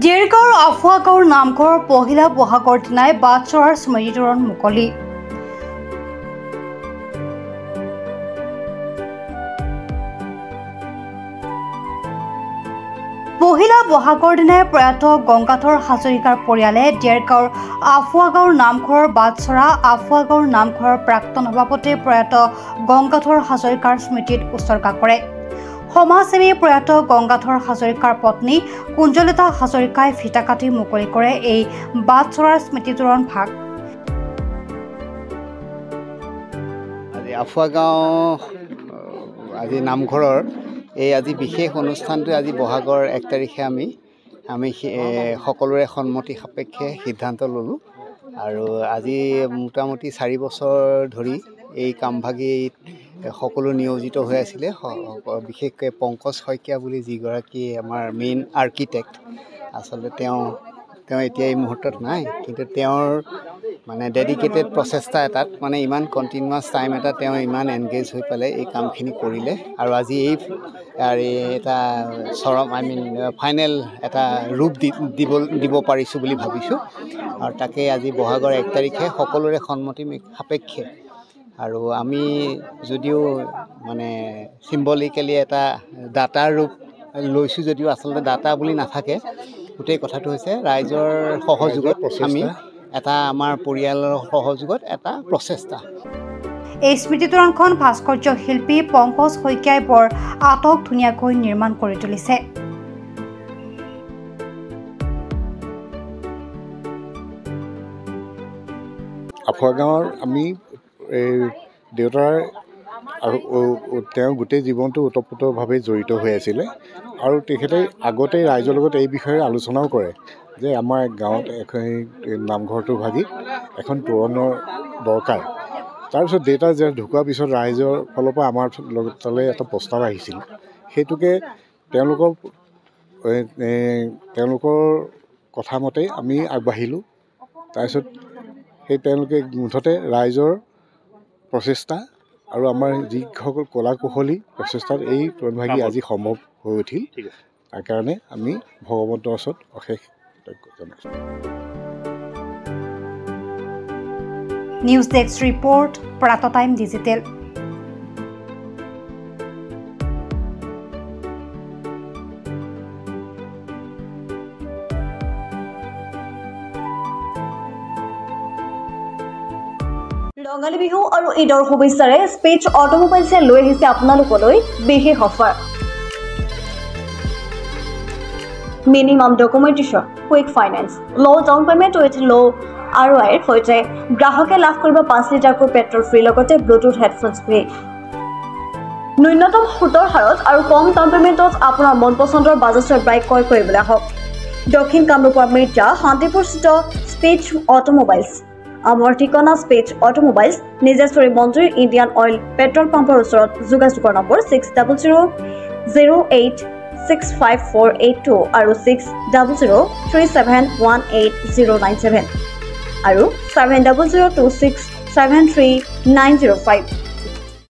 দেৰগাঁৱৰ আফুৱাগাঁৱৰ নামঘৰৰ পহিলা বহাগৰ দিনাই বাটচৰাৰ স্মৃতিতোৰণ মুকলি। পহিলা বহাগৰ দিনাই প্ৰয়াত গংগাধৰ হাজৰিকাৰ পৰিয়ালে দেৰগাঁৱৰ আফুৱাগাঁৱৰ নামঘৰৰ বাটচৰা আফুৱাগাঁৱৰ নামঘৰৰ প্ৰাক্তন সভাপতি প্ৰয়াত গংগাধৰ হাজৰিকাৰ স্মৃতিত উৎসৰ্গা কৰে। সমাজসেৱী প্ৰয়াত গংগাধৰ হাজৰিকাৰ পত্নী কুঞ্জলিতা হাজৰিকাই ফিটা কাটি মুকলি কৰে এই বাটচৰাৰ স্মৃতিতোৰণ ভাগ। আজি আফুৱাগাঁও আজি নামঘৰৰ এই আজি বিশেষ অনুষ্ঠানটো আজি বহাগৰ 1 তাৰিখে আমি সকলোৰে সন্মতি সাপেক্ষে সিদ্ধান্ত ল'লোঁ আৰু আজি মোটামুটি 4 বছৰ ধৰি এই কামভাগীত সকলো নিয়োজিত হৈ আছিলে। বিশেষকৈ পংকজ শইকীয়া বুলি যিগৰাকী আমাৰ মেইন আৰ্কিটেক্ট, আচলতে তেওঁ এতিয়া এই মুহূৰ্তত নাই, কিন্তু তেওঁৰ মানে ডেডিকেটেড প্ৰচেষ্টা এটাত মানে ইমান কণ্টিনিউৱাছ টাইম এটা তেওঁ ইমান এনগেজ হৈ পেলাই এই কামখিনি কৰিলে আৰু আজি এটা চৰম ফাইনেল এটা ৰূপ দিব পাৰিছোঁ বুলি ভাবিছোঁ। আৰু তাকে আজি বহাগৰ 1 তাৰিখে সকলোৰে সন্মতি সাপেক্ষে আৰু আমি যদিও মানে চিম্বলিকেলি এটা ডাটাৰ ৰূপ লৈছোঁ, যদিও আচলতে ডাটা বুলি নাথাকে, গোটেই কথাটো হৈছে ৰাইজৰ সহযোগত আমি এটা আমাৰ পৰিয়ালৰ সহযোগত এটা প্ৰচেষ্টা। এই স্মৃতিতোৰণখন ভাস্কৰ্য শিল্পী পংকজ শইকীয়াই বৰ আটক ধুনীয়াকৈ নিৰ্মাণ কৰি তুলিছে। আফুৱাগাঁৱৰ আমি দেউতাৰ আৰু তেওঁ গোটেই জীৱনটো ওতপ্ৰোতভাৱে জড়িত হৈ আছিলে আৰু তেখেতে আগতে ৰাইজৰ লগত এই বিষয়ে আলোচনাও কৰে যে আমাৰ গাঁৱত নামঘৰটো ভাগি এখন তোৰণৰ দৰকাৰ। তাৰপিছত দেউতা যে ঢুকোৱাৰ পিছত ৰাইজৰ ফালৰ পৰা আমাৰ তালৈ এটা প্ৰস্তাৱ আহিছিল, সেইটোকে তেওঁলোকৰ কথা মতে আমি আগবাঢ়িলোঁ। তাৰপিছত তেওঁলোকে মুঠতে ৰাইজৰ প্ৰচেষ্টা আৰু আমাৰ যিসকল কলা কুশলী প্ৰচেষ্টাত এই তোৰণভাগি আজি সম্ভৱ হৈ উঠিল। তাৰ কাৰণে আমি ভগৱন্তৰ ওচৰত অশেষ কৃতজ্ঞ জনাইছোঁ। নিউজ ডেস্ক ৰিপৰ্ট, প্ৰাত টাইম ডিজিটেল। ৰঙালী বিহু আৰু ঈদৰ শুভেচ্ছাৰে স্পেচ অটোমোবাইলছে লৈ আহিছে আপোনালোকলৈ বিশেষ offer. Minimum documentation, quick finance, low' down payment with low' ROIৰ সৈতে গ্ৰাহকে লাভ কৰিব 5 লিটাৰকৈ পেট্ৰল ফ্ৰী, লগতে ব্লুটুথ হেডফোনছ ফ্ৰী। ন্যূনতম সুতৰ হাৰত আৰু কম ডাউন পেমেণ্টত আপোনাৰ মন পচন্দৰ বাজাজৰ বাইক ক্ৰয় কৰিবলৈ আহক দক্ষিণ কামৰূপৰ মিৰ্জা শান্তিপুৰস্থিত স্পেচ অটোমোবাইলছ। আমাৰ ঠিকনা স্পেচ অটোমোবাইলছ, নিজেশ্বৰী মন্দিৰ ইণ্ডিয়ান অইল পেট্ৰল পাম্পৰ ওচৰত। যোগাযোগৰ নম্বৰ 6000086548 আৰু 6003718097 আৰু 7002673905।